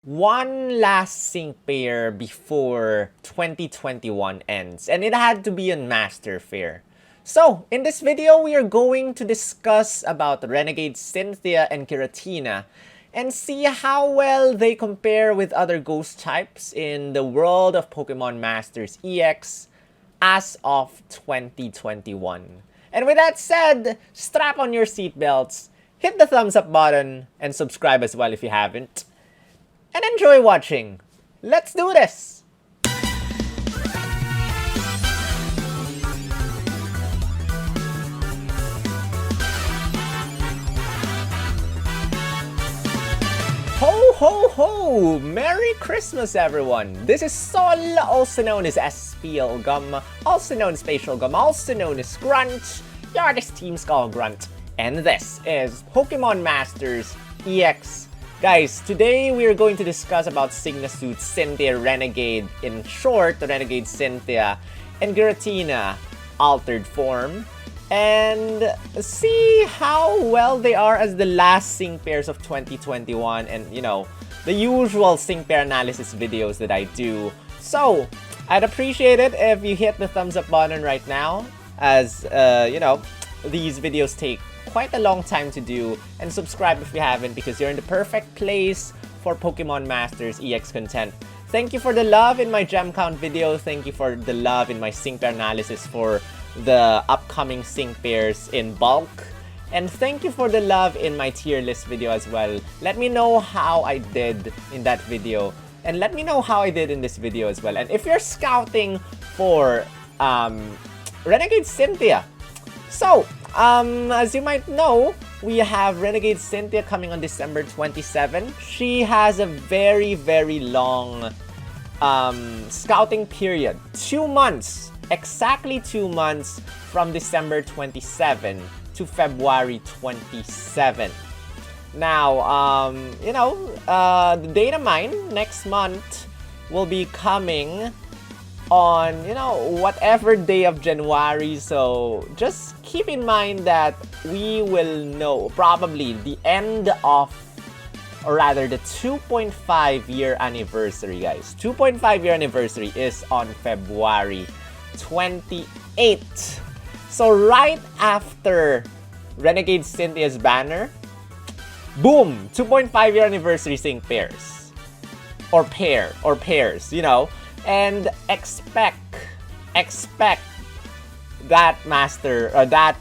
One last sync pair before 2021 ends, and it had to be on Master Fair. So, in this video, we are going to discuss about Renegade Cynthia and Giratina and see how well they compare with other ghost types in the world of Pokemon Masters EX as of 2021. And with that said, strap on your seatbelts, hit the thumbs up button, and subscribe as well if you haven't. And enjoy watching. Let's do this! Ho ho ho! Merry Christmas everyone! This is Sol, also known as SPL Gum, also known as Spatial Gum, also known as Grunt, your Team Skull Grunt. And this is Pokemon Masters EX. Guys, today we are going to discuss about SYGNA suits Cynthia Renegade, in short, the Renegade Cynthia, and Giratina, altered form, and see how well they are as the last sync pairs of 2021, and you know, the usual sync pair analysis videos that I do. So, I'd appreciate it if you hit the thumbs up button right now, as, you know, these videos take quite a long time to do, and subscribe if you haven't because you're in the perfect place for Pokemon Masters EX content. Thank you for the love in my gem count video, thank you for the love in my sync pair analysis for the upcoming sync pairs in bulk, and thank you for the love in my tier list video as well. Let me know how I did in that video, and let me know how I did in this video as well. And if you're scouting for Renegade Cynthia, so as you might know, we have Renegade Cynthia coming on December 27. She has a very long scouting period. 2 months. Exactly 2 months from December 27 to February 27. Now, you know, the data mine next month will be coming on, you know, whatever day of January, so just keep in mind that we will know probably the end of, or rather the 2.5 year anniversary, guys. 2.5 year anniversary is on February 28th. So right after Renegade Cynthia's banner, boom, 2.5 year anniversary sync pairs. Or pairs, you know. And expect that master, or that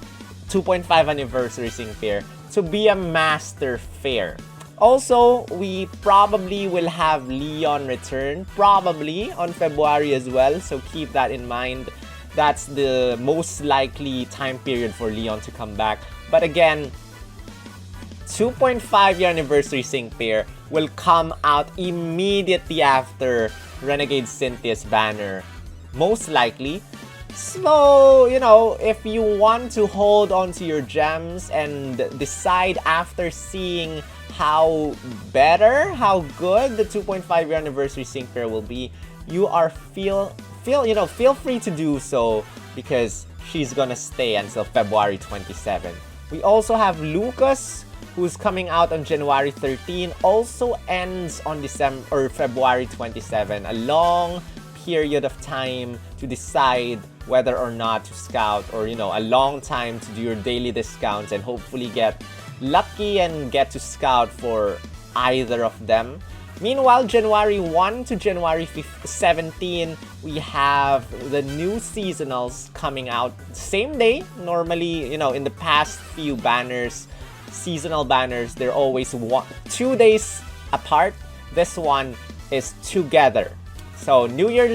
2.5 anniversary sync pair to be a master fair. Also, we probably will have Leon return, probably on February as well, so keep that in mind. That's the most likely time period for Leon to come back. But again, 2.5 year anniversary sync pair will come out immediately after Renegade Cynthia's banner, most likely. So, you know, if you want to hold on to your gems and decide after seeing how good the 2.5 year anniversary sync pair will be, you are feel free to do so because she's gonna stay until February 27. We also have Lucas, who's coming out on January 13, also ends on February 27. A long period of time to decide whether or not to scout, or you know, a long time to do your daily discounts and hopefully get lucky and get to scout for either of them. Meanwhile, January 1 to January 17, we have the new seasonals coming out same day. Normally, you know, in the past few banners, seasonal banners, they're always 2 days apart. This one is together. So New Year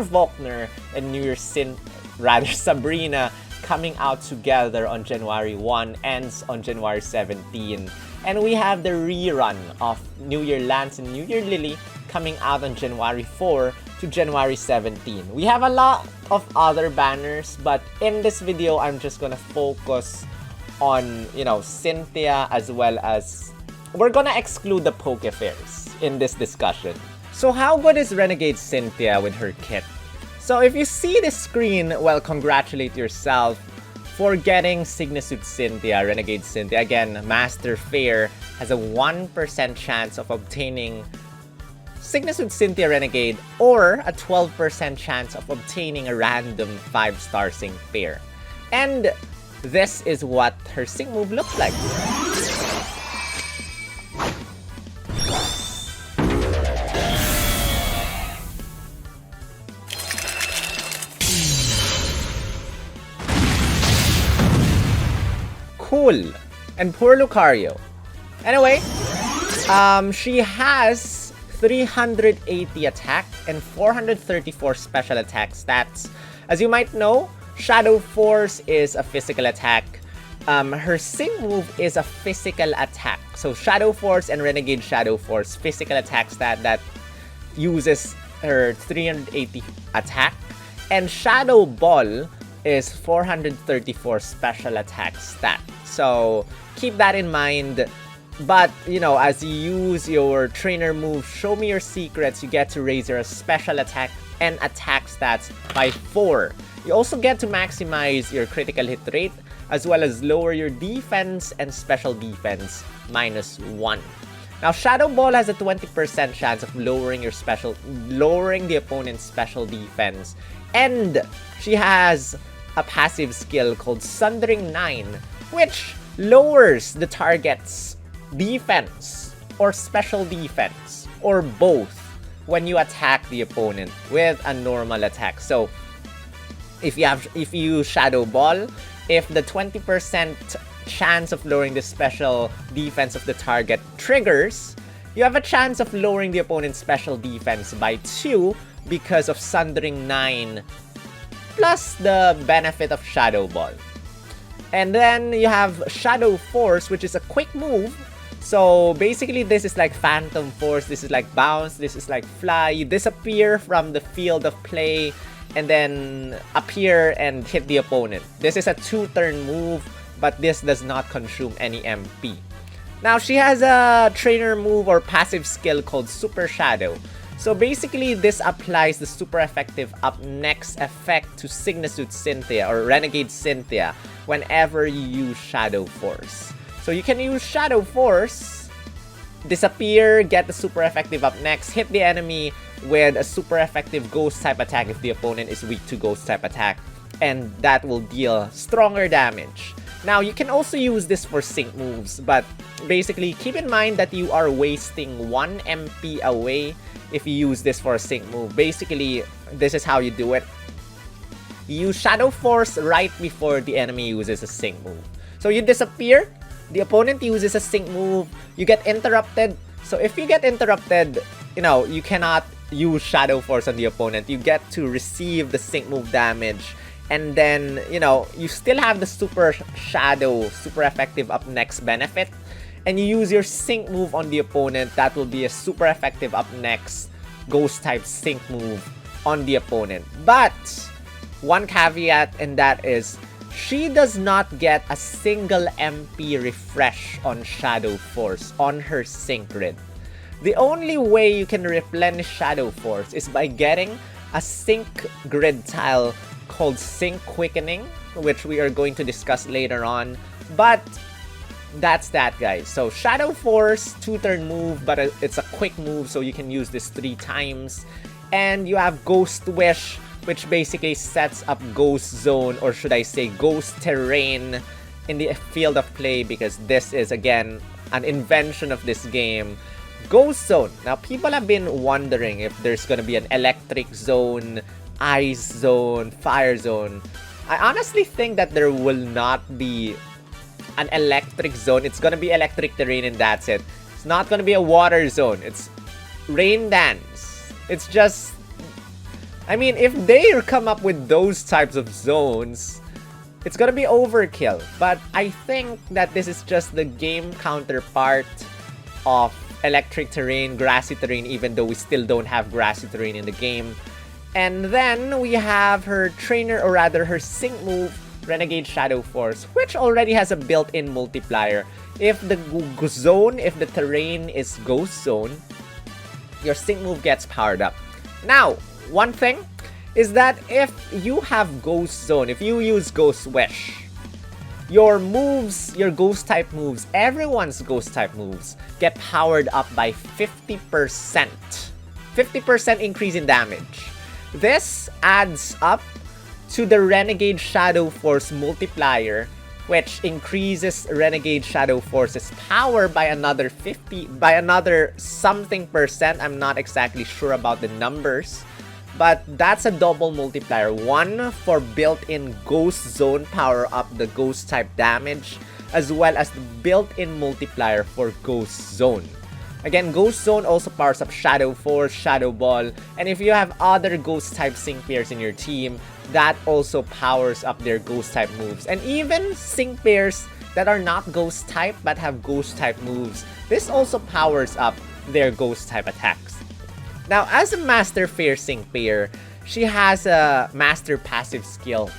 Volkner and New Year Sabrina coming out together on January 1, ends on January 17. And we have the rerun of New Year Lance and New Year Lillie coming out on January 4 to January 17. We have a lot of other banners, but in this video, I'm just gonna focus on, you know, Cynthia, as well as we're gonna exclude the Poke Fairs in this discussion. So how good is Renegade Cynthia with her kit? So if you see the screen, well, congratulate yourself for getting SYGNA Suit Cynthia, Renegade Cynthia. Again, Master Fair has a 1% chance of obtaining SYGNA Suit Cynthia Renegade, or a 12% chance of obtaining a random 5-star sync pair. And this is what her sync move looks like. Cool. And poor Lucario. Anyway, she has 380 attack and 434 special attack stats. As you might know, Shadow Force is a physical attack. Her sync move is a physical attack. So Shadow Force and Renegade Shadow Force physical attack stat that uses her 380 attack. And Shadow Ball is 434 special attack stat. So keep that in mind. But, you know, as you use your trainer move, Show Me Your Secrets, you get to raise your special attack and attack stats by 4. You also get to maximize your critical hit rate, as well as lower your defense and special defense -1. Now, Shadow Ball has a 20% chance of lowering the opponent's special defense. And she has a passive skill called Sundering 9, which lowers the target's defense or special defense or both when you attack the opponent with a normal attack. So if you use Shadow Ball, if the 20% chance of lowering the special defense of the target triggers, you have a chance of lowering the opponent's special defense by 2 because of Sundering 9 plus the benefit of Shadow Ball. And then you have Shadow Force, which is a quick move. So basically this is like Phantom Force, this is like Bounce, this is like Fly. You disappear from the field of play and then appear and hit the opponent. This is a 2-turn move, but this does not consume any MP. Now she has a trainer move or passive skill called Super Shadow. So basically this applies the super effective up next effect to SYGNA Suit Cynthia or Renegade Cynthia whenever you use Shadow Force. So you can use Shadow Force, disappear, get the super effective up next, hit the enemy with a super effective ghost type attack if the opponent is weak to ghost type attack, and that will deal stronger damage. Now you can also use this for sync moves, but basically keep in mind that you are wasting 1 MP away if you use this for a sync move. Basically, this is how you do it. You use Shadow Force right before the enemy uses a sync move. So you disappear, the opponent uses a sync move, you get interrupted. So if you get interrupted, you know, you cannot use Shadow Force on the opponent. You get to receive the sync move damage. And then, you know, you still have the Super Shadow, super effective up next benefit. And you use your sync move on the opponent, that will be a super effective up next ghost type sync move on the opponent. But one caveat, and that is she does not get a single MP refresh on Shadow Force on her sync grid. The only way you can replenish Shadow Force is by getting a sync grid tile called Sync Quickening, which we are going to discuss later on. But that's that, guys. So Shadow Force, 2-turn move, but it's a quick move, so you can use this 3 times. And you have Ghost Wish, which basically sets up Ghost Zone, or should I say Ghost Terrain in the field of play, because this is, again, an invention of this game. Ghost Zone. Now, people have been wondering if there's gonna be an Electric Zone, Ice Zone, Fire Zone. I honestly think that there will not be an electric zone. It's gonna be electric terrain and that's it. It's not gonna be a water zone. It's rain dance. It's just, I mean, if they come up with those types of zones, it's gonna be overkill. But I think that this is just the game counterpart of electric terrain, grassy terrain, even though we still don't have grassy terrain in the game. And then we have her trainer, or rather her sync move, Renegade Shadow Force, which already has a built-in multiplier. If the zone, if the terrain is Ghost Zone, your sync move gets powered up. Now, one thing is that if you have Ghost Zone, if you use Ghost Wish, your moves, your Ghost type moves, everyone's Ghost type moves get powered up by 50%. 50% increase in damage. This adds up to the Renegade Shadow Force multiplier, which increases Renegade Shadow Force's power by another something percent. I'm not exactly sure about the numbers, but that's a double multiplier. One for built-in Ghost Zone power up the Ghost type damage, as well as the built-in multiplier for Ghost Zone. Again, Ghost Zone also powers up Shadow Force, Shadow Ball, and if you have other Ghost type sync pairs in your team, that also powers up their Ghost type moves. And even sync pairs that are not Ghost type but have Ghost type moves, this also powers up their Ghost type attacks. Now, as a Master Fair sync pair, she has a Master passive skill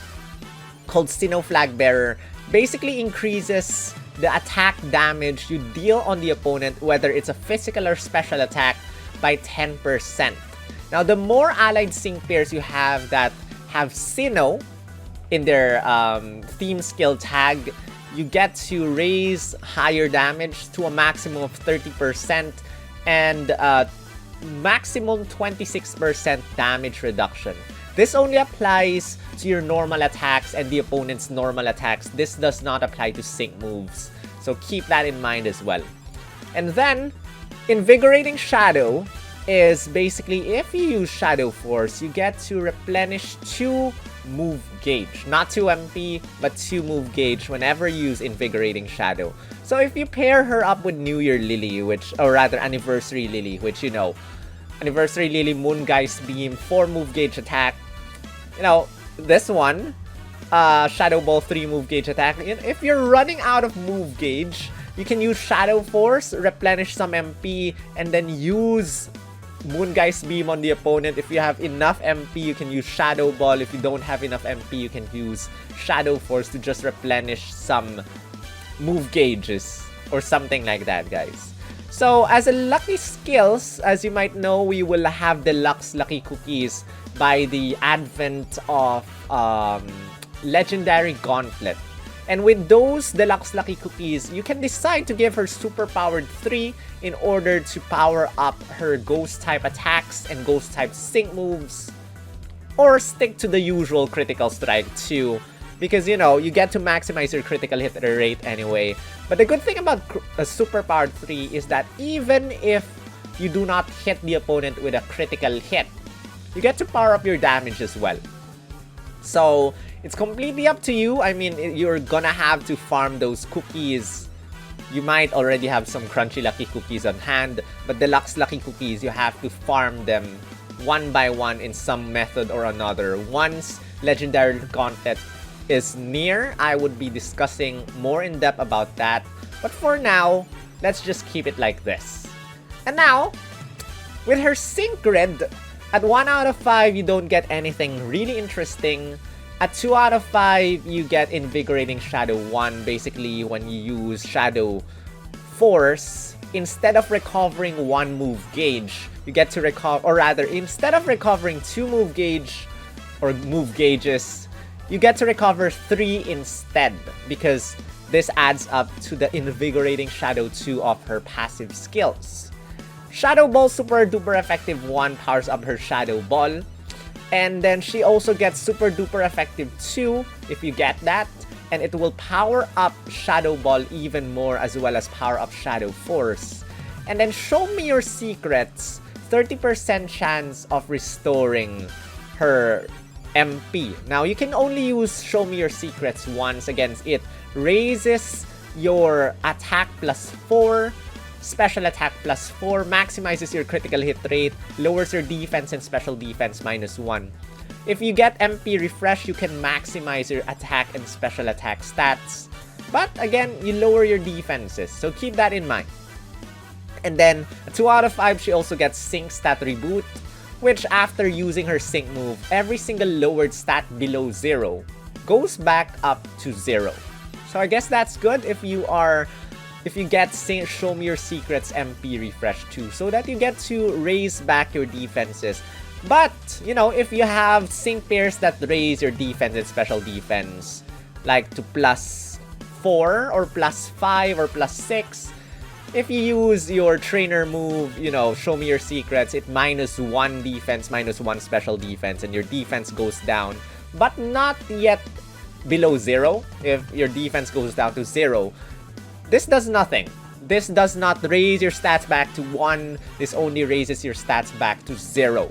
called Sinnoh Flag Bearer. Basically increases the attack damage you deal on the opponent, whether it's a physical or special attack, by 10%. Now, the more allied sync pairs you have that have Sinnoh in their theme skill tag, you get to raise higher damage to a maximum of 30% and maximum 26% damage reduction. This only applies to your normal attacks and the opponent's normal attacks. This does not apply to sync moves, so keep that in mind as well. And then, Invigorating Shadow is basically, if you use Shadow Force, you get to replenish 2 move gauge. Not 2 MP, but 2 move gauge whenever you use Invigorating Shadow. So if you pair her up with New Year Lillie, or rather Anniversary Lillie, which you know, Anniversary Lillie, Moongeist Beam, 4 move gauge attack. You know, this one, Shadow Ball, 3 move gauge attack. If you're running out of move gauge, you can use Shadow Force, replenish some MP, and then use Moongeist Beam on the opponent. If you have enough MP, you can use Shadow Ball. If you don't have enough MP, you can use Shadow Force to just replenish some move gauges or something like that, guys. So, as a lucky skills, as you might know, we will have deluxe lucky cookies by the advent of Legendary Gauntlet. And with those deluxe lucky cookies, you can decide to give her super powered 3 in order to power up her ghost type attacks and ghost type sync moves, or stick to the usual critical strike 2, because you know, you get to maximize your critical hit rate anyway. But the good thing about a super powered 3 is that even if you do not hit the opponent with a critical hit, you get to power up your damage as well. So it's completely up to you. I mean, you're gonna have to farm those cookies. You might already have some crunchy lucky cookies on hand, but deluxe lucky cookies, you have to farm them one by one in some method or another. Once Legendary Gauntlet is near, I would be discussing more in depth about that. But for now, let's just keep it like this. And now, with her sync grid, at 1 out of 5, you don't get anything really interesting. At 2 out of 5, you get Invigorating Shadow 1. Basically, when you use Shadow Force, instead of recovering 1 move gauge, you get to recover, or rather, instead of recovering 2 move gauge or move gauges, you get to recover 3 instead, because this adds up to the Invigorating Shadow 2 of her passive skills. Shadow Ball Super Duper Effective 1 powers up her Shadow Ball. And then she also gets Super Duper Effective 2 if you get that. And it will power up Shadow Ball even more, as well as power up Shadow Force. And then Show Me Your Secrets, 30% chance of restoring her MP. Now, you can only use Show Me Your Secrets once. Against it raises your attack plus 4, special attack plus 4, maximizes your critical hit rate, lowers your defense and special defense minus 1. If you get MP refresh, you can maximize your attack and special attack stats. But again, you lower your defenses, so keep that in mind. And then, 2 out of 5, she also gets Sync Stat Reboot, which after using her Sync move, every single lowered stat below 0 goes back up to 0. So I guess that's good if you get Show Me Your Secrets MP refresh too, so that you get to raise back your defenses. But, you know, if you have sync pairs that raise your defense and special defense, like to plus 4 or plus 5 or plus 6, if you use your trainer move, you know, show me your secrets, it -1 defense, -1 special defense, and your defense goes down, but not yet below 0. If your defense goes down to 0, this does nothing. This does not raise your stats back to 1. This only raises your stats back to 0.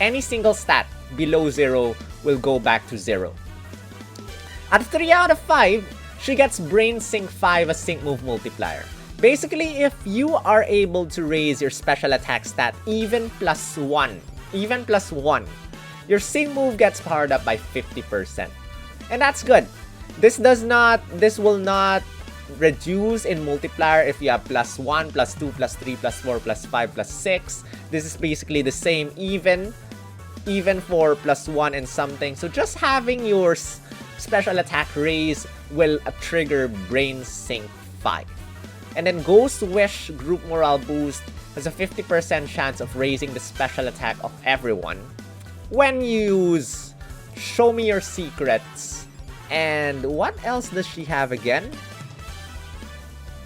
Any single stat below 0 will go back to 0. At 3 out of 5, she gets Brain Sync 5 as Sync Move Multiplier. Basically, if you are able to raise your special attack stat even +1, your Sync Move gets powered up by 50%. And that's good. This will not reduce in multiplier if you have +1, +2, +3, +4, +5, +6. This is basically the same even for +1 and something. So just having your special attack raise will trigger Brain Sync 5. And then Ghost Wish Group Morale Boost has a 50% chance of raising the special attack of everyone when you use Show Me Your Secrets. And what else does she have again?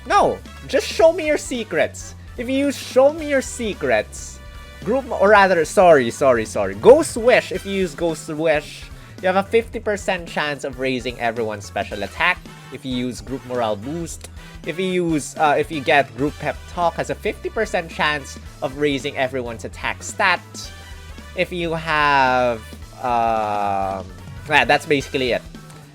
No, just Show Me Your Secrets. If you use Show Me Your Secrets, Ghost Wish, if you use Ghost Wish, you have a 50% chance of raising everyone's special attack. If you use Group Morale Boost, if you get Group Pep Talk, has a 50% chance of raising everyone's attack stat. If you have, that's basically it.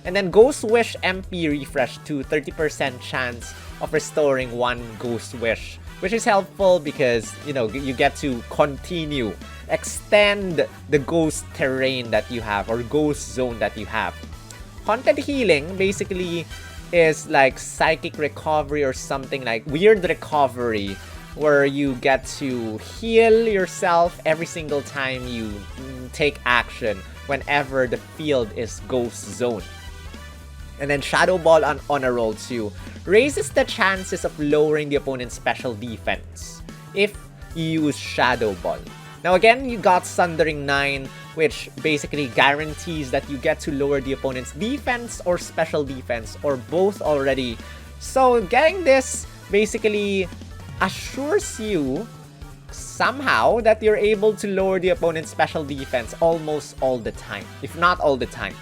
And then Ghost Wish MP Refresh 2, 30% chance of restoring 1 Ghost Wish, which is helpful because, you know, you get to continue, extend the ghost terrain that you have or ghost zone that you have. Haunted Healing basically is like psychic recovery or something like weird recovery, where you get to heal yourself every single time you take action whenever the field is ghost zone. And then Shadow Ball on Honor Roll 2 raises the chances of lowering the opponent's special defense if you use Shadow Ball. Now again, you got Sundering 9, which basically guarantees that you get to lower the opponent's defense or special defense or both already. So getting this basically assures you somehow that you're able to lower the opponent's special defense almost all the time, if not all the time.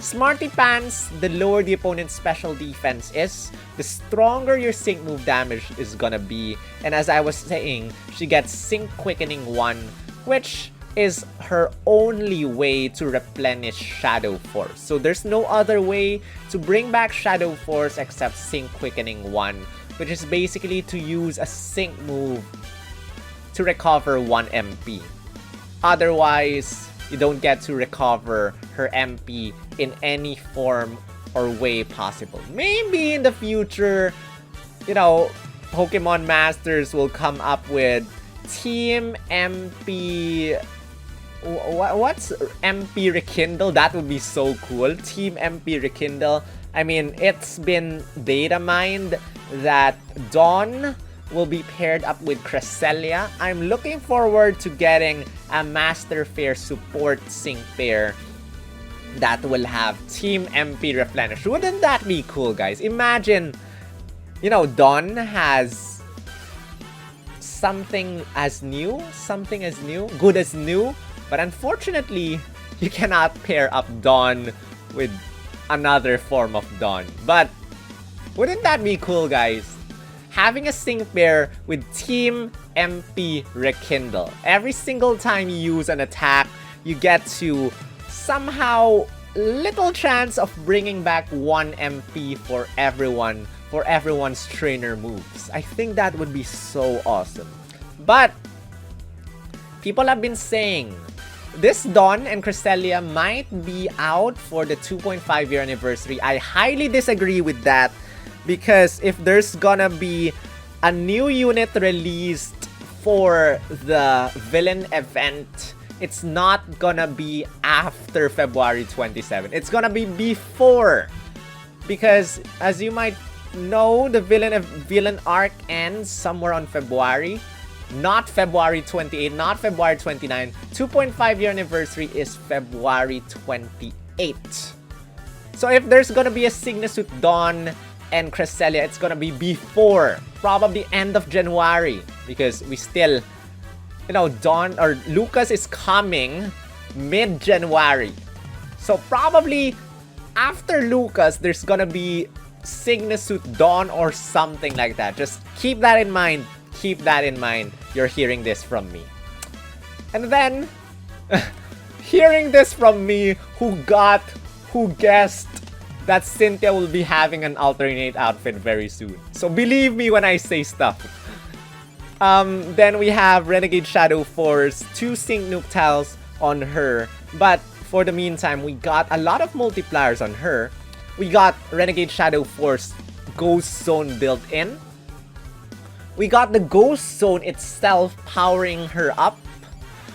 Smarty Pants, the lower the opponent's special defense is, the stronger your Sync Move damage is gonna be. And as I was saying, she gets Sync Quickening 1, which is her only way to replenish Shadow Force. So there's no other way to bring back Shadow Force except Sync Quickening 1, which is basically to use a Sync Move to recover 1 MP. Otherwise, you don't get to recover her MP in any form or way possible. Maybe in the future, you know, Pokemon Masters will come up with Team MP... What's MP Rekindle? That would be so cool. Team MP Rekindle. I mean, it's been data mined that Dawn will be paired up with Cresselia. I'm looking forward to getting a Master Fair support sync pair that will have Team MP Replenish. Wouldn't that be cool, guys? Imagine, you know, Dawn has something as new, good as new, but unfortunately, you cannot pair up Dawn with another form of Dawn. But wouldn't that be cool, guys? Having a sync pair with Team MP Rekindle. Every single time you use an attack, you get to somehow little chance of bringing back 1 MP for everyone, for everyone's trainer moves. I think that would be so awesome. But people have been saying this Dawn and Cresselia might be out for the 2.5-year anniversary. I highly disagree with that, because if there's gonna be a new unit released for the villain event, it's not gonna be after February 27. It's gonna be before. Because as you might know, the villain arc ends somewhere on February. Not February 28, not February 29. 2.5-year anniversary is February 28. So if there's gonna be a SYGNA Suit Dawn and Cresselia, it's gonna be before, probably end of January, because we still, you know, Dawn or Lucas is coming mid-January. So probably after Lucas, there's gonna be SYGNA suit Dawn or something like that. Just keep that in mind. Keep that in mind. You're hearing this from me. And then, hearing this from me, who guessed that Cynthia will be having an alternate outfit very soon. So believe me when I say stuff. Then we have Renegade Shadow Force, 2 Sync Nuke Tiles on her. But for the meantime, we got a lot of multipliers on her. We got Renegade Shadow Force Ghost Zone built in. We got the Ghost Zone itself powering her up.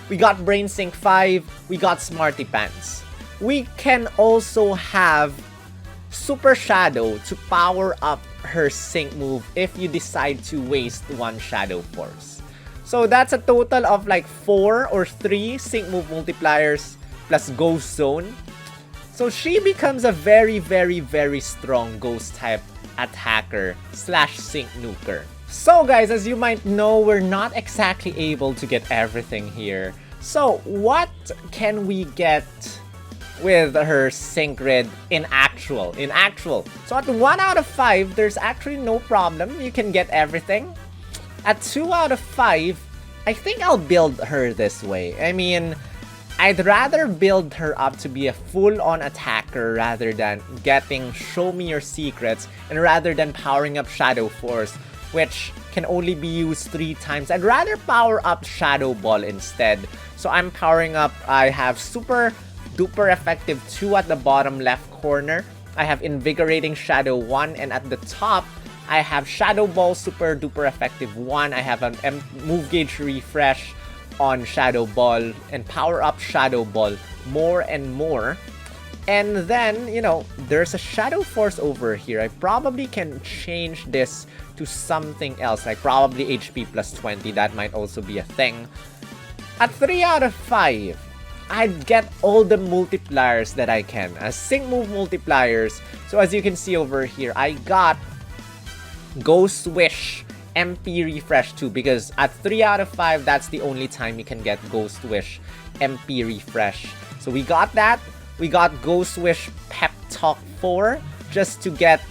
We got Brain Sync 5. We got Smarty Pants. We can also have Super Shadow to power up her sync move if you decide to waste 1 Shadow Force. So that's a total of like 4 or 3 sync move multipliers plus Ghost Zone. So she becomes a very, very, very strong Ghost type attacker slash sync nuker. So guys, as you might know, we're not exactly able to get everything here. So what can we get with her sync grid in actual? So at 1 out of 5, there's actually no problem. You can get everything. At 2 out of 5, I think I'll build her this way. I mean, I'd rather build her up to be a full-on attacker rather than getting Show Me Your Secrets, and rather than powering up Shadow Force, which can only be used 3 times. I'd rather power up Shadow Ball instead. So I'm powering up, I have super duper effective 2 at the bottom left corner. I have Invigorating Shadow 1, and at the top, I have Shadow Ball super duper effective 1. I have an move gauge refresh on Shadow Ball and power up Shadow Ball more and more. And then, you know, there's a Shadow Force over here. I probably can change this to something else, like probably HP plus 20. That might also be a thing. At 3 out of 5, I'd get all the multipliers that I can, as sync move multipliers. So as you can see over here, I got Ghost Wish MP Refresh 2, because at 3 out of 5, that's the only time you can get Ghost Wish MP Refresh. So we got that. We got Ghost Wish Pep Talk 4, just to get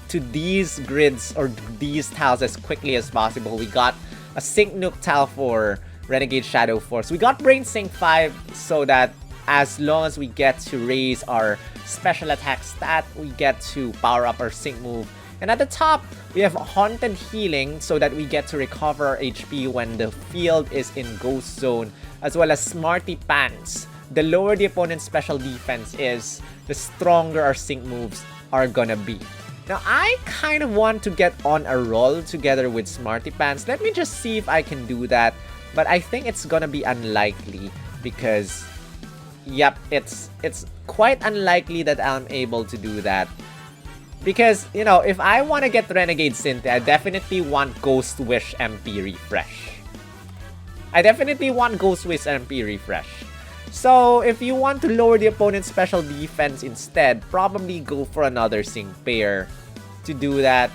to these grids or these tiles as quickly as possible. We got a Sync Nuke tile for Renegade Shadow Force. We got Brain Sync 5 so that as long as we get to raise our special attack stat, we get to power up our sync move. And at the top, we have Haunted Healing so that we get to recover our HP when the field is in Ghost Zone, as well as Smarty Pants. The lower the opponent's special defense is, the stronger our sync moves are gonna be. Now, I kind of want to get on a roll together with Smarty Pants. Let me just see if I can do that. But I think it's gonna be unlikely because, yep, it's quite unlikely that I'm able to do that. Because, you know, if I want to get Renegade Cynthia, I definitely want Ghost Wish MP Refresh. So, if you want to lower the opponent's special defense instead, probably go for another sync pair to do that.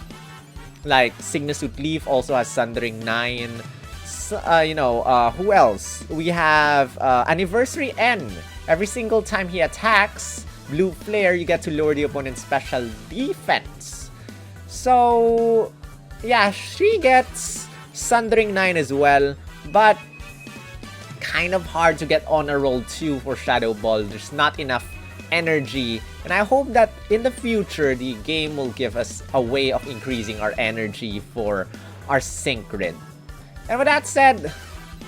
Like, SYGNA Suit Leaf also has Sundering 9. Who else? We have Anniversary N. Every single time he attacks Blue Flare, you get to lower the opponent's special defense. So, yeah, she gets Sundering 9 as well, but kind of hard to get on a roll too for Shadow Ball. There's not enough energy, and I hope that in the future, the game will give us a way of increasing our energy for our sync grid. And with that said,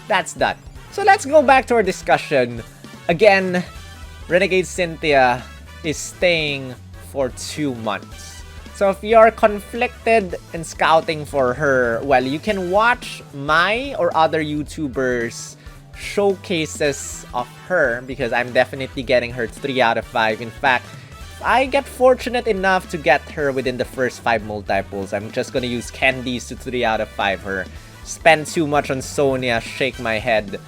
that's done. So let's go back to our discussion. Again, Renegade Cynthia is staying for 2 months. So if you're conflicted in scouting for her, well, you can watch my or other YouTubers' showcases of her, because I'm definitely getting her 3 out of 5. In fact, if I get fortunate enough to get her within the first 5 multiples, I'm just gonna use candies to 3 out of 5 her. Spend too much on Sonia, shake my head.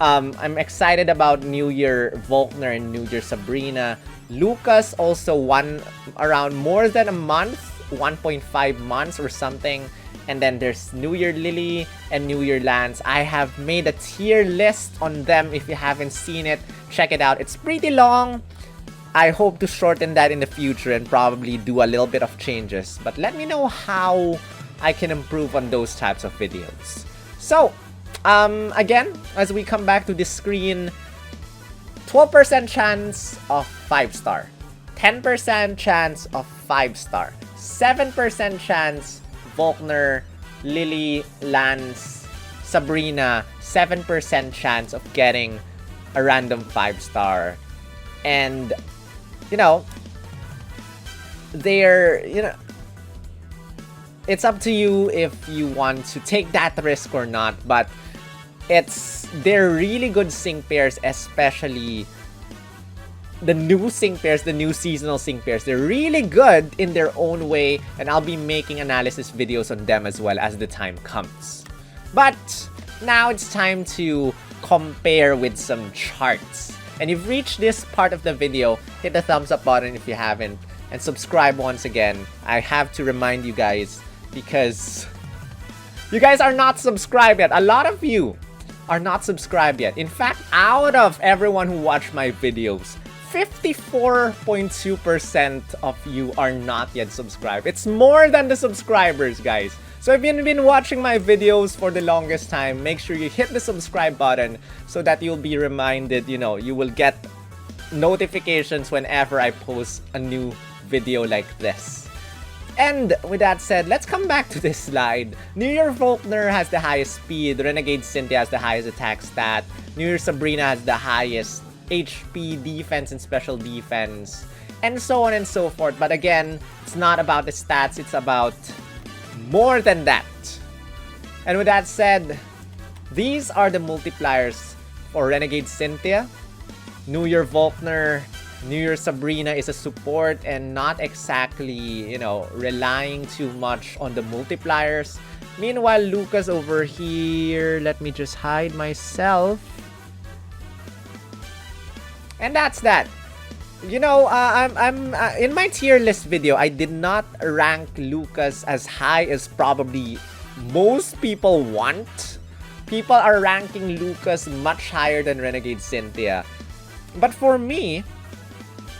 I'm excited about New Year Volkner and New Year Sabrina. Lucas also won around more than a month 1.5 months or something. And then there's New Year Lillie and New Year Lance. I have made a tier list on them. If you haven't seen it, check it out. It's pretty long. I hope to shorten that in the future and probably do a little bit of changes. But let me know how I can improve on those types of videos. So, again, as we come back to the screen, 12% chance of 5-star, 10% chance of 5-star, 7% chance Volkner, Lillie, Lance, Sabrina, 7% chance of getting a random 5-star. And, you know, it's up to you if you want to take that risk or not, but they're really good sync pairs, especially the new sync pairs, the new seasonal sync pairs. They're really good in their own way, and I'll be making analysis videos on them as well as the time comes. But now it's time to compare with some charts. And if you've reached this part of the video, hit the thumbs up button if you haven't, and subscribe once again. I have to remind you guys, because you guys are not subscribed yet. A lot of you are not subscribed yet. In fact, out of everyone who watched my videos, 54.2% of you are not yet subscribed. It's more than the subscribers, guys. So if you've been watching my videos for the longest time, make sure you hit the subscribe button so that you'll be reminded, you will get notifications whenever I post a new video like this. And with that said, let's come back to this slide. New Year Volkner has the highest speed, Renegade Cynthia has the highest attack stat, New Year Sabrina has the highest HP, defense, and special defense, and so on and so forth. But again, it's not about the stats, it's about more than that. And with that said, these are the multipliers for Renegade Cynthia. New Year Volkner, New Year Sabrina is a support and not exactly, relying too much on the multipliers. Meanwhile, Lucas over here, let me just hide myself. And that's that. I'm in my tier list video, I did not rank Lucas as high as probably most people want. People are ranking Lucas much higher than Renegade Cynthia. But for me,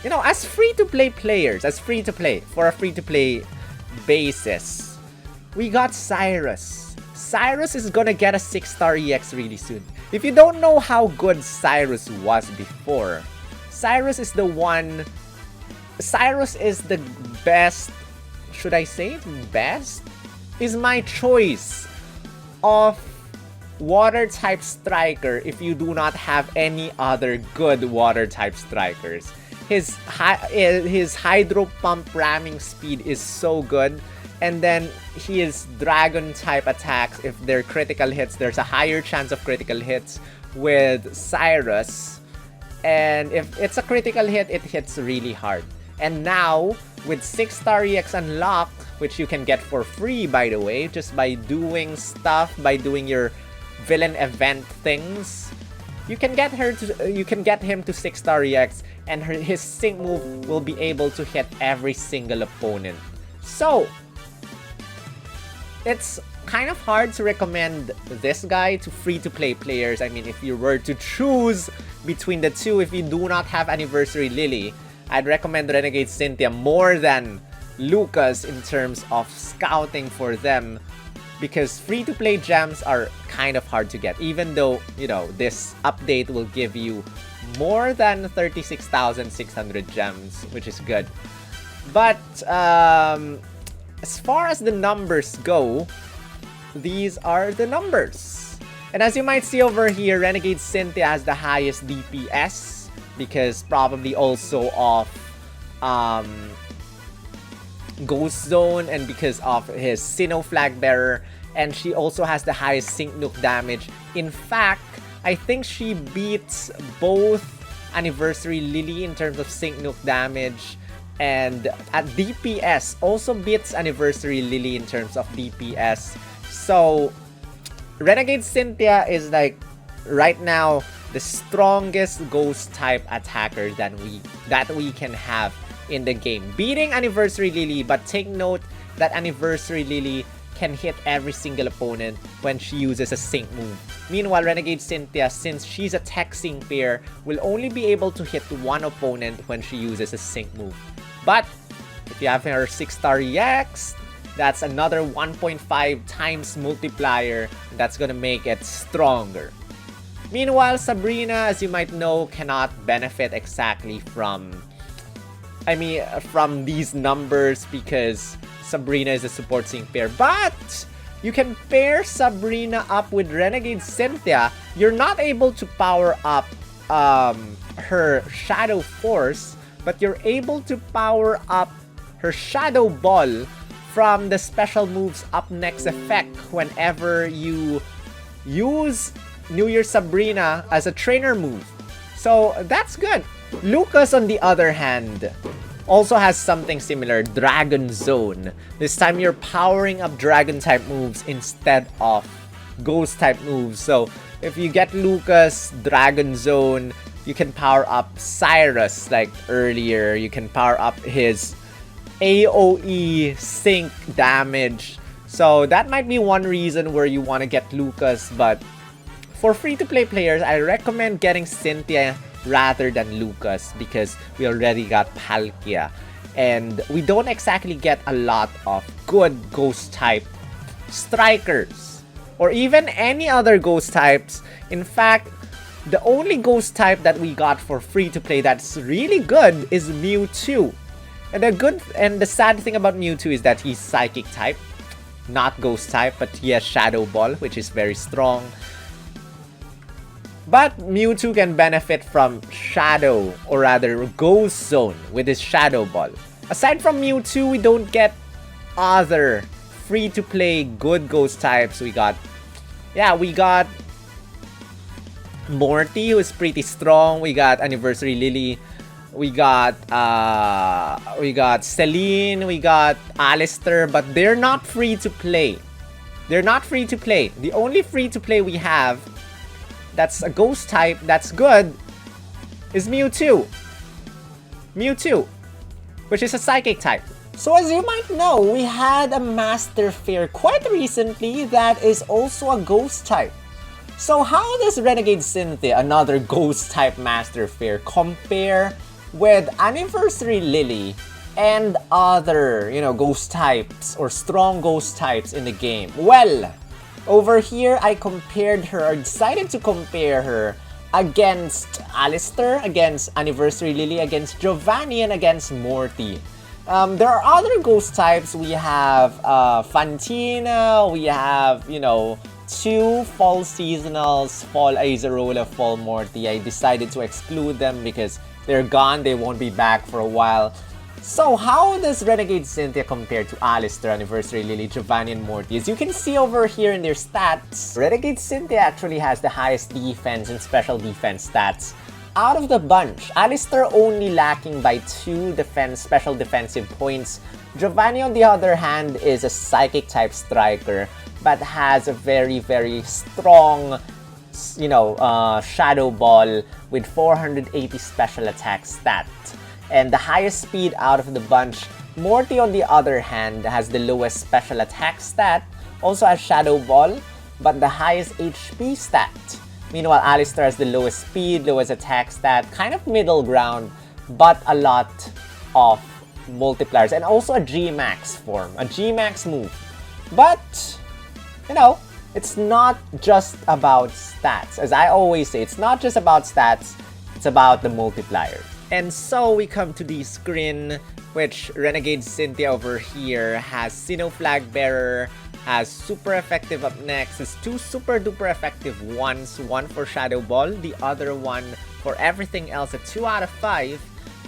as free-to-play players, for a free-to-play basis, we got Cyrus. Cyrus is gonna get a 6-star EX really soon. If you don't know how good Cyrus was before, Cyrus is the best, should I say best? Is my choice of water type striker if you do not have any other good water type strikers. His hydro pump ramming speed is so good, and then his dragon type attacks, if they're critical hits, there's a higher chance of critical hits with Cyrus. And if it's a critical hit, it hits really hard. And now, with 6-star EX unlocked, which you can get for free, by the way, just by doing stuff, by doing your villain event things, you can get him to 6-star EX, and his sync move will be able to hit every single opponent. So, it's kind of hard to recommend this guy to free-to-play players. I mean, if you were to choose between the two, if you do not have Anniversary Lillie, I'd recommend Renegade Cynthia more than Lucas in terms of scouting for them, because free-to-play gems are kind of hard to get, even though, this update will give you more than 36,600 gems, which is good. But as far as the numbers go, these are the numbers. And as you might see over here, Renegade Cynthia has the highest DPS, because probably also of Ghost Zone and because of his Sinnoh Flag Bearer. And she also has the highest sync nuke damage. In fact, I think she beats both Anniversary Lillie in terms of sync nuke damage, and at DPS also beats Anniversary Lillie in terms of DPS. So Renegade Cynthia is like right now the strongest ghost type attacker that we can have in the game, beating Anniversary Lillie. But take note that Anniversary Lillie can hit every single opponent when she uses a sync move. Meanwhile, Renegade Cynthia, since she's a tech sync pair, will only be able to hit one opponent when she uses a sync move. But if you have her 6-star EX, that's another 1.5 times multiplier. That's gonna make it stronger. Meanwhile, Sabrina, as you might know, cannot benefit exactly from these numbers because Sabrina is a support sync pair. But you can pair Sabrina up with Renegade Cynthia. You're not able to power up her Shadow Force, but you're able to power up her Shadow Ball from the special moves up next effect whenever you use New Year Sabrina as a trainer move. So that's good. Lucas, on the other hand, also has something similar, Dragon Zone. This time you're powering up Dragon type moves instead of Ghost type moves. So if you get Lucas, Dragon Zone, you can power up Cyrus like earlier. You can power up his AoE sync damage. So that might be one reason where you want to get Lucas, but for free-to-play players, I recommend getting Cynthia rather than Lucas because we already got Palkia. And we don't exactly get a lot of good Ghost type strikers or even any other Ghost types. In fact, the only Ghost type that we got for free-to-play that's really good is Mewtwo. And the sad thing about Mewtwo is that he's Psychic type, not Ghost type, but he has Shadow Ball, which is very strong. But Mewtwo can benefit from Shadow, or rather Ghost Zone with his Shadow Ball. Aside from Mewtwo, we don't get other free-to-play good Ghost types. We got Morty, who is pretty strong. We got Anniversary Lillie. We got Celine. We got Alistair, but they're not free-to-play. They're not free-to-play. The only free-to-play we have that's a Ghost type that's good is Mewtwo. Mewtwo, which is a Psychic type. So as you might know, we had a Master Fair quite recently that is also a Ghost type. So how does Renegade Cynthia, another Ghost type Master Fair, compare with Anniversary Lillie and other, Ghost types or strong Ghost types in the game? Well, over here, I compared her, or decided to compare her against Alistair, against Anniversary Lillie, against Giovanni, and against Morty. There are other Ghost types. We have Fantina, we have, 2 Fall Seasonals, Fall Azarola, Fall Morty. I decided to exclude them because they're gone, they won't be back for a while. So how does Renegade Cynthia compare to Alistair, Anniversary Lillie, Giovanni, and Morty? As you can see over here in their stats, Renegade Cynthia actually has the highest defense and special defense stats out of the bunch. Alistair only lacking by 2 special defensive points. Giovanni, on the other hand, is a Psychic type striker, but has a very, very strong, Shadow Ball with 480 special attack stat. And the highest speed out of the bunch. Morty, on the other hand, has the lowest special attack stat, also has Shadow Ball, but the highest HP stat. Meanwhile, Alistair has the lowest speed, lowest attack stat, kind of middle ground, but a lot of multipliers, and also a G-Max form, a G-Max move. But, it's not just about stats. As I always say, it's not just about stats, it's about the multipliers. And so we come to the screen, which Renegade Cynthia over here has Sinnoh Flag Bearer, has super effective up next, has 2 super duper effective ones, one for Shadow Ball, the other one for everything else, a 2 out of 5.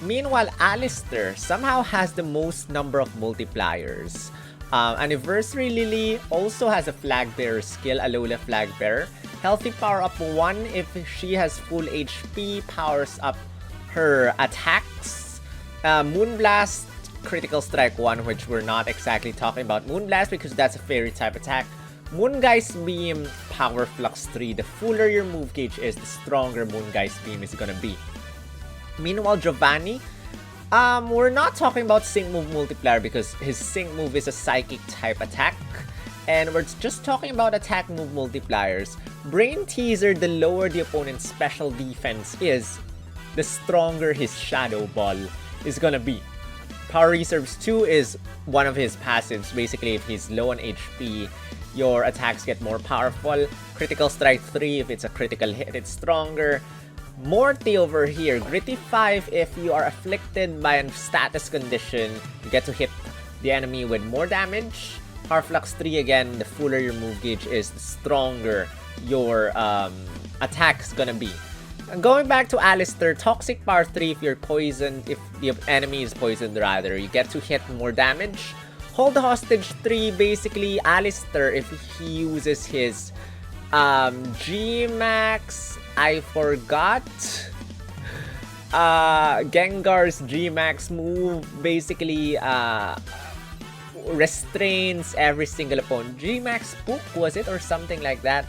Meanwhile, Alistair somehow has the most number of multipliers. Anniversary Lillie also has a Flag Bearer skill, Alola Flag Bearer. Healthy power up 1 if she has full HP, powers up her attacks. Moonblast, Critical Strike 1, which we're not exactly talking about Moonblast because that's a Fairy type attack. Moongeist Beam, Power Flux 3. The fuller your move gauge is, the stronger Moongeist Beam is gonna be. Meanwhile, Giovanni, We're not talking about sync move multiplier because his sync move is a psychic type attack. And we're just talking about attack move multipliers. Brain teaser, the lower the opponent's special defense is, the stronger his Shadow Ball is gonna be. Power Reserves 2 is one of his passives. Basically, if he's low on HP, your attacks get more powerful. Critical Strike 3, if it's a critical hit, it's stronger. Morty over here, Gritty 5, if you are afflicted by a status condition, you get to hit the enemy with more damage. Power Flux 3, again, the fuller your move gauge is, the stronger your attack's gonna be. And going back to Alistair, Toxic Power 3, if you're poisoned, if the enemy is poisoned rather, you get to hit more damage. Hold Hostage 3, basically Alistair, if he uses his G-Max, I forgot. Gengar's G-Max move basically restrains every single opponent. G-Max Spook, was it? Or something like that.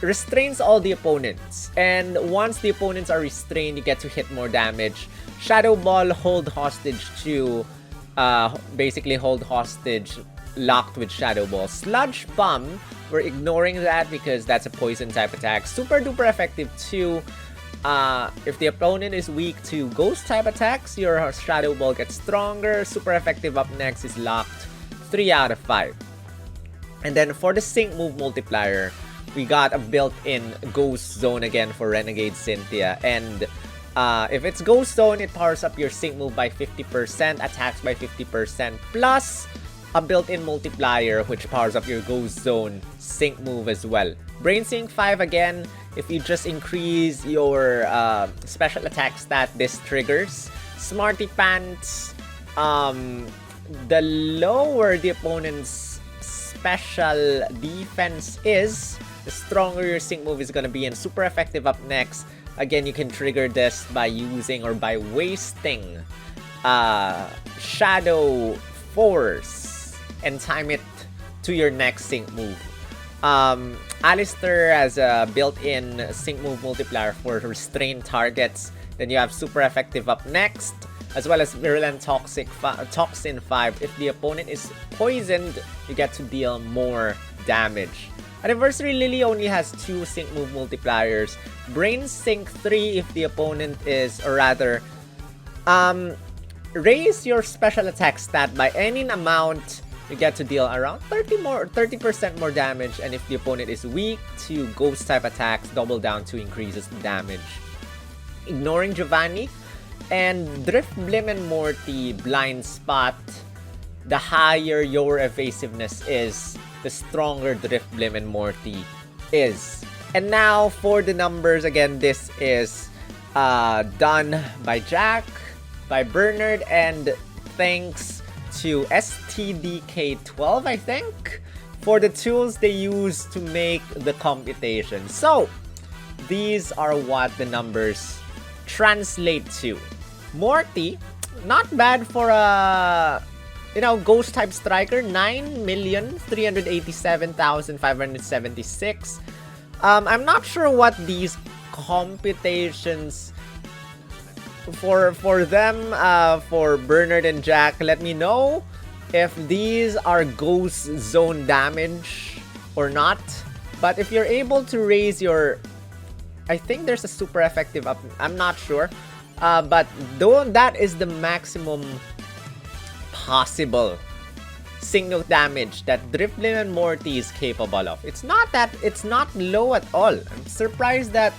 Restrains all the opponents. And once the opponents are restrained, you get to hit more damage. Shadow Ball, Hold Hostage 2. Basically hold hostage locked with Shadow Ball. Sludge Bomb, we're ignoring that because that's a poison type attack. Super duper effective too. If the opponent is weak to ghost type attacks, your Shadow Ball gets stronger. Super effective up next is locked. 3 out of 5. And then for the sync move multiplier, we got a built-in Ghost Zone again for Renegade Cynthia. And if it's Ghost Zone, it powers up your sync move by 50%, attacks by 50%, plus a built-in multiplier which powers up your Ghost Zone sync move as well. Brain Sync 5 again, if you just increase your special attack stat, this triggers. Smarty Pants, the lower the opponent's special defense is, the stronger your sync move is gonna be, and super effective up next. Again, you can trigger this by using or by wasting Shadow Force and time it to your next sync move. Alistair has a built-in sync move multiplier for restrained targets. Then you have super effective up next, as well as Virulent Toxin 5. If the opponent is poisoned, you get to deal more damage. Anniversary Lillie only has 2 sync move multipliers. Brain Sync 3 if the opponent is, or rather, raise your special attack stat by any amount. You get to deal around 30% more damage, and if the opponent is weak to ghost type attacks, double down to increases the damage. Ignoring Giovanni and Drift Blim and Morty Blind Spot, the higher your evasiveness is, the stronger Drift Blim and Morty is. And now for the numbers, again, this is done by Jack, by Bernard, and thanks to STDK12, I think, for the tools they use to make the computation. So, these are what the numbers translate to. Morty, not bad for a, ghost type striker, 9,387,576. I'm not sure what these computations for them, for Bernard and Jack. Let me know if these are ghost zone damage or not. But if you're able to raise your, I think there's a super effective up, I'm not sure. But though that is the maximum possible single damage that Drift Blim and Morty is capable of. It's not low at all. I'm surprised that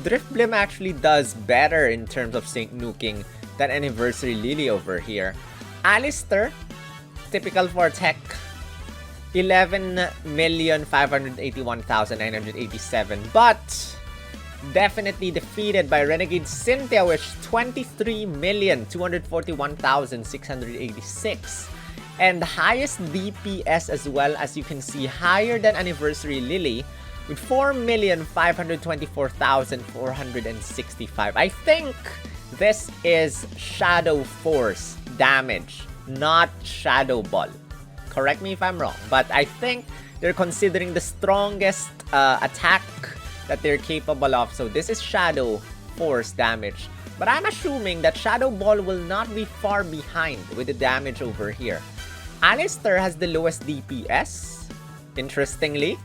Drift Blim actually does better in terms of sync nuking than Anniversary Lillie over here. Alistair, typical for tech, 11,581,987, but definitely defeated by Renegade Cynthia, which 23,241,686. And the highest DPS as well, as you can see, higher than Anniversary Lillie with 4,524,465. I think this is Shadow Force damage, not Shadow Ball. Correct me if I'm wrong, but I think they're considering the strongest attack that they're capable of. So this is Shadow Force damage. But I'm assuming that Shadow Ball will not be far behind with the damage over here. Alistair has the lowest DPS, interestingly.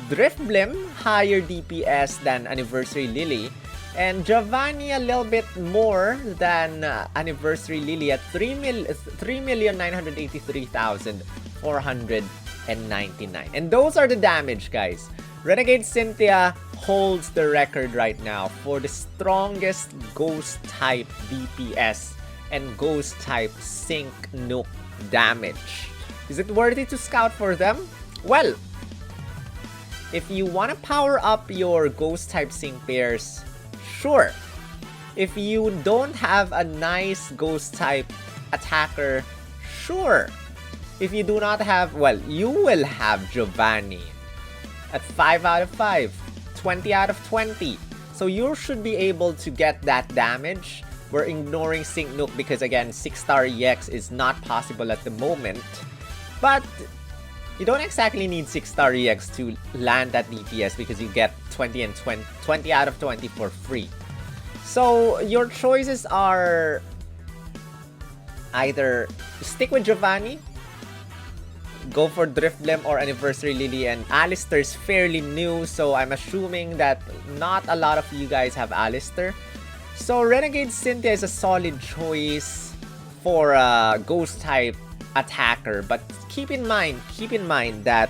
Driftblim, higher DPS than Anniversary Lillie. And Giovanni a little bit more than Anniversary Lillie at 3,983,499. And those are the damage, guys. Renegade Cynthia holds the record right now for the strongest Ghost type DPS and Ghost type Sync Nuke damage. Is it worthy to scout for them? Well, if you want to power up your Ghost type Sync pairs, sure. If you don't have a nice Ghost type attacker, sure. If you do not have, well, you will have Giovanni at 5 out of 5, 20 out of 20. So you should be able to get that damage. We're ignoring Sync Nuke because again, 6-star EX is not possible at the moment. But you don't exactly need 6-star EX to land that DPS because you get 20 out of 20 for free. So your choices are either stick with Giovanni, go for Driftblim or Anniversary Lillie, and Alistair's fairly new, so I'm assuming that not a lot of you guys have Alistair. So Renegade Cynthia is a solid choice for a Ghost type attacker, but keep in mind that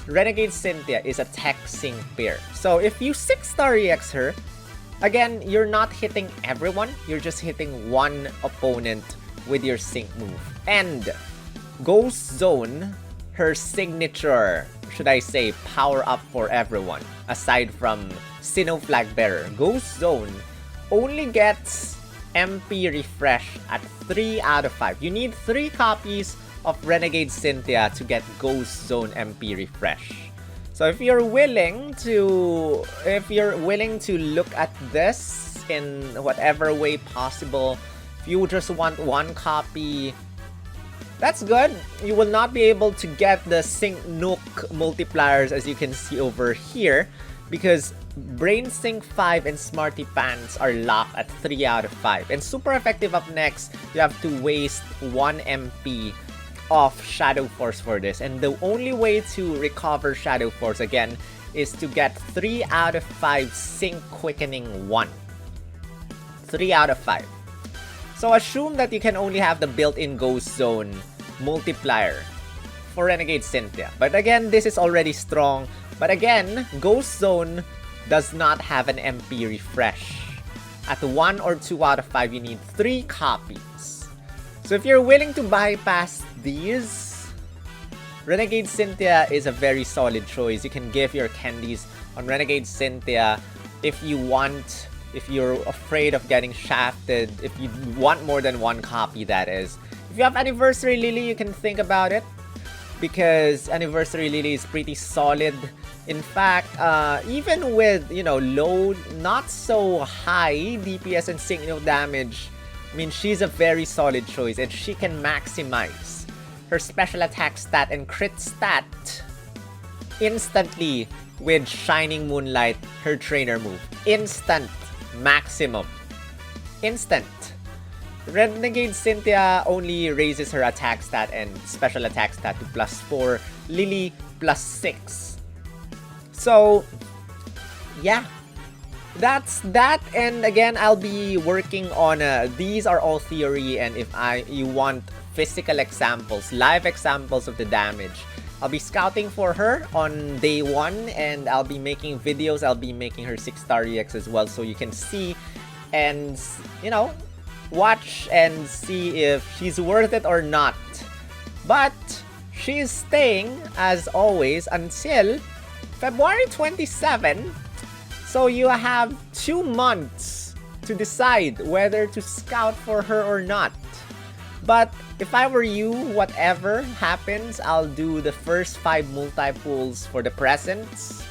Renegade Cynthia is a tech sync pair. So if you 6-star EX her, again, you're not hitting everyone, you're just hitting one opponent with your sync move. And Ghost Zone, her signature, should I say, power up for everyone, aside from Sinnoh Flag Bearer. Ghost Zone only gets MP refresh at 3 out of 5. You need 3 copies of Renegade Cynthia to get Ghost Zone MP refresh. So if you're willing to look at this in whatever way possible, if you just want one copy, that's good. You will not be able to get the Sync Nuke multipliers as you can see over here because Brain Sync 5 and Smarty Pants are locked at 3 out of 5. And super effective up next, you have to waste 1 MP of Shadow Force for this. And the only way to recover Shadow Force again is to get 3 out of 5 Sync Quickening 1. 3 out of 5. So assume that you can only have the built-in Ghost Zone multiplier for Renegade Cynthia. But again, this is already strong. But again, Ghost Zone does not have an MP refresh. At 1 or 2 out of 5, you need 3 copies. So if you're willing to bypass these, Renegade Cynthia is a very solid choice. You can give your candies on Renegade Cynthia if you want. If you're afraid of getting shafted, if you want more than 1 copy, that is. If you have Anniversary Lillie, you can think about it because Anniversary Lillie is pretty solid. In fact, even with, low, not so high DPS and signal damage, I mean, she's a very solid choice and she can maximize her special attack stat and crit stat instantly with Shining Moonlight, her trainer move. Instant. Maximum. Instant. Renegade Cynthia only raises her attack stat and special attack stat to +4. Lillie +6. So, yeah. That's that. And again, I'll be working on these are all theory, and if you want physical examples, live examples of the damage, I'll be scouting for her on day 1 and I'll be making videos. I'll be making her 6-star EX as well so you can see and, watch and see if she's worth it or not. But she's staying, as always, until February 27. So you have 2 months to decide whether to scout for her or not. But if I were you, whatever happens, I'll do the first 5 multi-pools for the presents.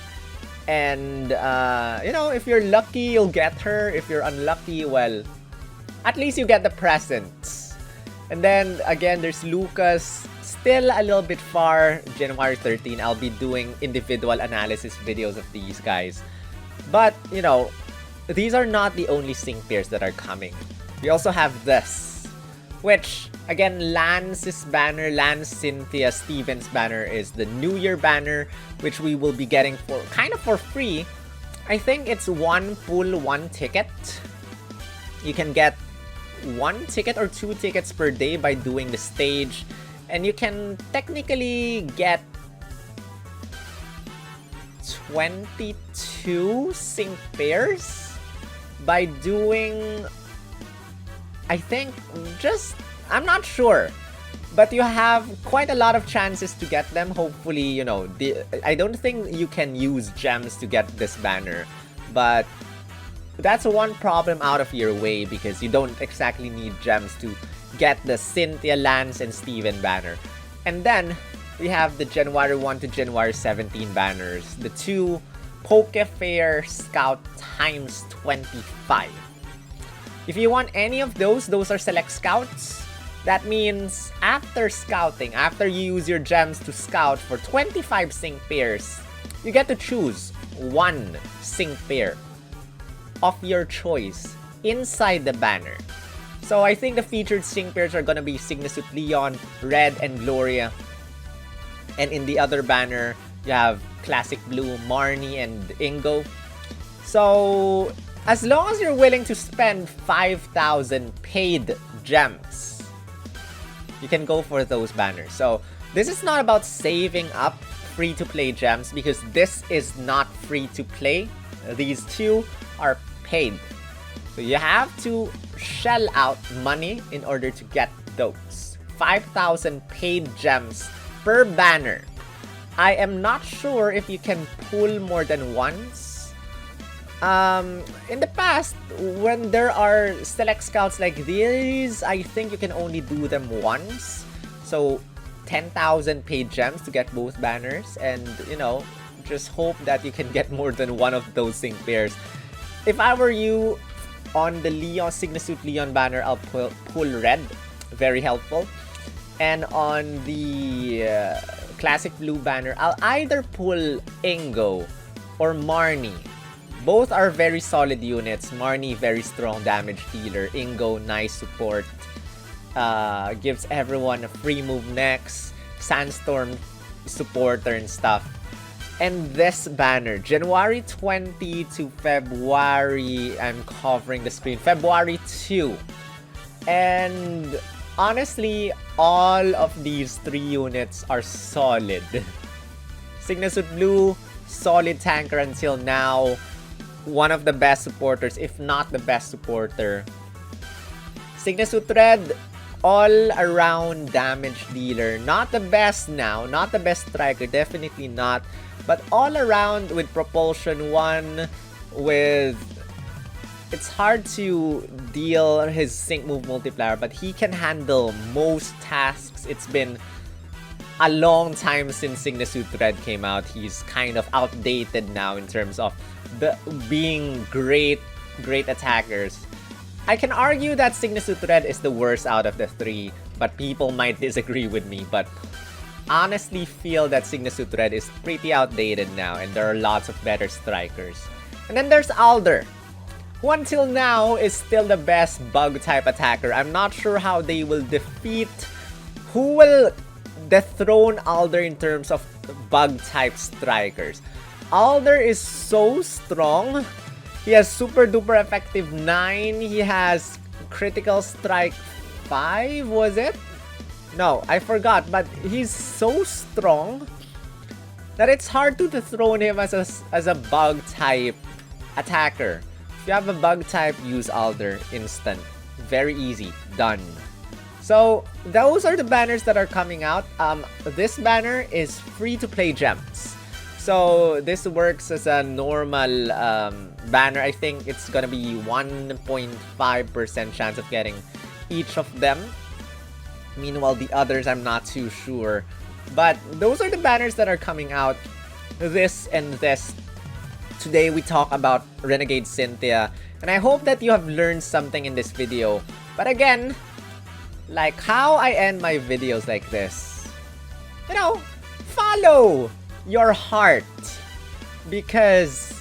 And, if you're lucky, you'll get her. If you're unlucky, well, at least you get the presents. And then, again, there's Lucas. Still a little bit far. January 13, I'll be doing individual analysis videos of these guys. But, these are not the only sync pairs that are coming. We also have this, which, again, Lance's banner, Lance Cynthia Stevens banner is the New Year banner, which we will be getting for kind of for free. I think it's one pull, one ticket. You can get 1 ticket or 2 tickets per day by doing the stage, and you can technically get 22 sync pairs by doing, I think, I'm not sure, but you have quite a lot of chances to get them. Hopefully, you know, I don't think you can use gems to get this banner, but that's one problem out of your way because you don't exactly need gems to get the Cynthia, Lance, and Steven banner. And then we have the January 1 to January 17 banners, the 2 Poke Fair Scout times 25. If you want any of those are select scouts. That means after scouting, after you use your gems to scout for 25 sync pairs, you get to choose 1 sync pair of your choice inside the banner. So I think the featured sync pairs are gonna be SYGNA Suit Leon, Red, and Gloria. And in the other banner, you have Classic Blue, Marnie, and Ingo. So as long as you're willing to spend 5,000 paid gems, you can go for those banners. So this is not about saving up free-to-play gems because this is not free-to-play. These two are paid. So you have to shell out money in order to get those. 5,000 paid gems per banner. I am not sure if you can pull more than once. In the past, when there are select scouts like these, I think you can only do them once. So 10,000 paid gems to get both banners, and you know, just hope that you can get more than one of those sync pairs. If I were you, on the Leon SYGNA Suit Leon banner, I'll pull Red, very helpful. And on the Classic Blue banner, I'll either pull Ingo or Marnie. Both are very solid units. Marnie, very strong damage dealer. Ingo, nice support. Gives everyone a free move next. Sandstorm supporter and stuff. And this banner, January 20 to February, I'm covering the screen, February 2. And honestly, all of these 3 units are solid. SYGNA Suit Blue, solid tanker until now. One of the best supporters, if not the best supporter. SYGNA Suit Red, all-around damage dealer. Not the best now, not the best striker, definitely not. But all around with propulsion 1, with... It's hard to deal his sync move multiplier, but he can handle most tasks. It's been a long time since SYGNA Suit Red came out. He's kind of outdated now in terms of being great attackers. I can argue that SYGNA Suit Red is the worst out of the 3, but people might disagree with me. But honestly feel that SYGNA Suit Red is pretty outdated now, and there are lots of better strikers. And then there's Alder, who until now is still the best bug type attacker. I'm not sure how they will defeat, who will dethrone Alder in terms of bug type strikers. Alder is so strong. He has super duper effective 9. He has critical strike 5, was it? No, I forgot, but he's so strong that it's hard to dethrone him as a bug type attacker. If you have a bug type, use Alder, instant. Very easy, done. So those are the banners that are coming out. This banner is free to play gems. So this works as a normal banner. I think it's gonna be 1.5% chance of getting each of them. Meanwhile, the others, I'm not too sure. But those are the banners that are coming out. This and this. Today, we talk about Renegade Cynthia. And I hope that you have learned something in this video. But again, like how I end my videos like this. You know, follow your heart. Because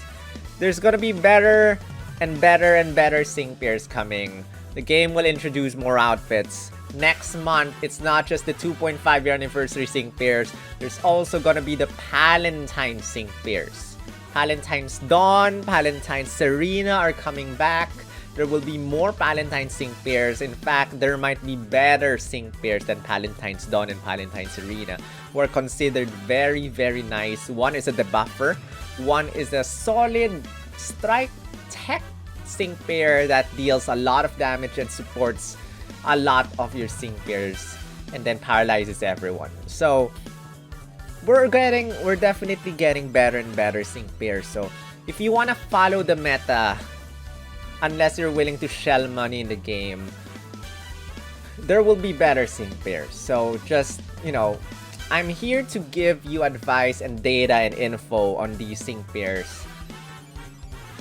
there's gonna be better and better sync pairs coming. The game will introduce more outfits. Next month, it's not just the 2.5-year anniversary sync pairs. There's also gonna be the Palentine sync pairs. Palentine's Dawn, Palentine's Serena are coming back. There will be more Palentine sync pairs. In fact, there might be better sync pairs than Palentine's Dawn and Palentine's Serena, who are considered very, very nice. One is a debuffer. One is a solid strike tech sync pair that deals a lot of damage and supports a lot of your sync pairs, and then paralyzes everyone. So we're definitely getting better and better sync pairs. So if you want to follow the meta, unless you're willing to shell money in the game, there will be better sync pairs. So just, you know, I'm here to give you advice and data and info on these sync pairs.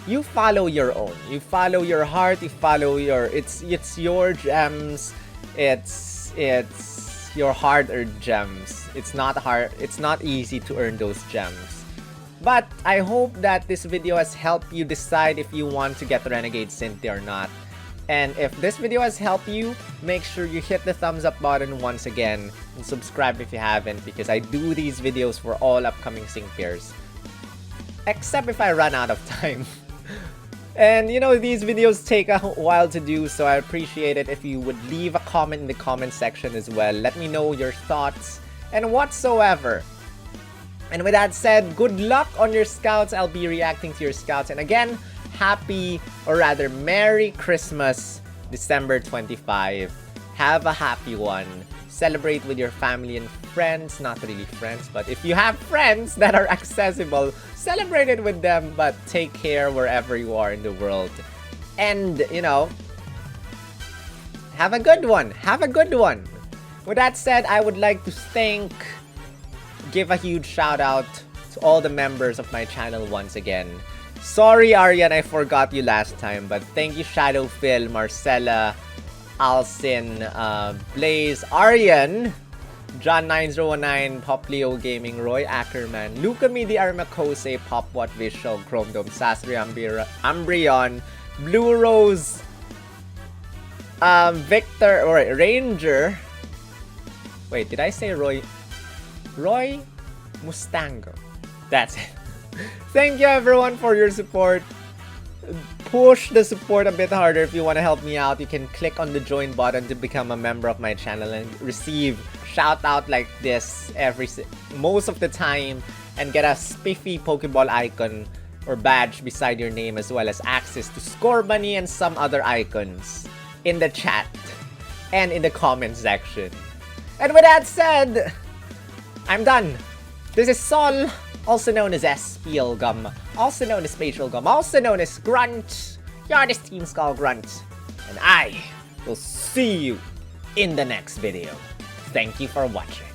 You follow your own. You follow your heart. You follow your... It's your gems. It's your hard-earned gems. It's not hard. It's not easy to earn those gems. But I hope that this video has helped you decide if you want to get Renegade Cynthia or not. And if this video has helped you, make sure you hit the thumbs up button once again and subscribe if you haven't, because I do these videos for all upcoming sync pairs. Except if I run out of time. And you know, these videos take a while to do, so I appreciate it if you would leave a comment in the comment section as well. Let me know your thoughts and whatsoever. And with that said, good luck on your scouts. I'll be reacting to your scouts. And again, happy, or rather Merry Christmas, December 25. Have a happy one. Celebrate with your family and friends. Not really friends, but if you have friends that are accessible, celebrate it with them, but take care wherever you are in the world. And, you know, have a good one. Have a good one. With that said, I would like to give a huge shout out to all the members of my channel once again. Sorry, Aryan, I forgot you last time, but thank you, Shadow Phil, Marcella, Alcin, Blaze, Aryan, John9019, Pop Leo Gaming, Roy Ackerman, Luca Midi Armacose, Popwatt Visual, Chrome Dome, Sasri Ambrion, Blue Rose, Victor, or Ranger. Wait, did I say Roy Mustango? That's it. Thank you everyone for your support. Push the support a bit harder if you want to help me out. You can click on the join button to become a member of my channel and receive shout out like this most of the time, and get a spiffy Pokeball icon or badge beside your name, as well as access to score money and some other icons in the chat and in the comment section. And with that said, I'm done. This is Sol, also known as SPL Gum, also known as Spatial Gum, also known as Grunt, your Team Skull Grunt, and I will see you in the next video. Thank you for watching.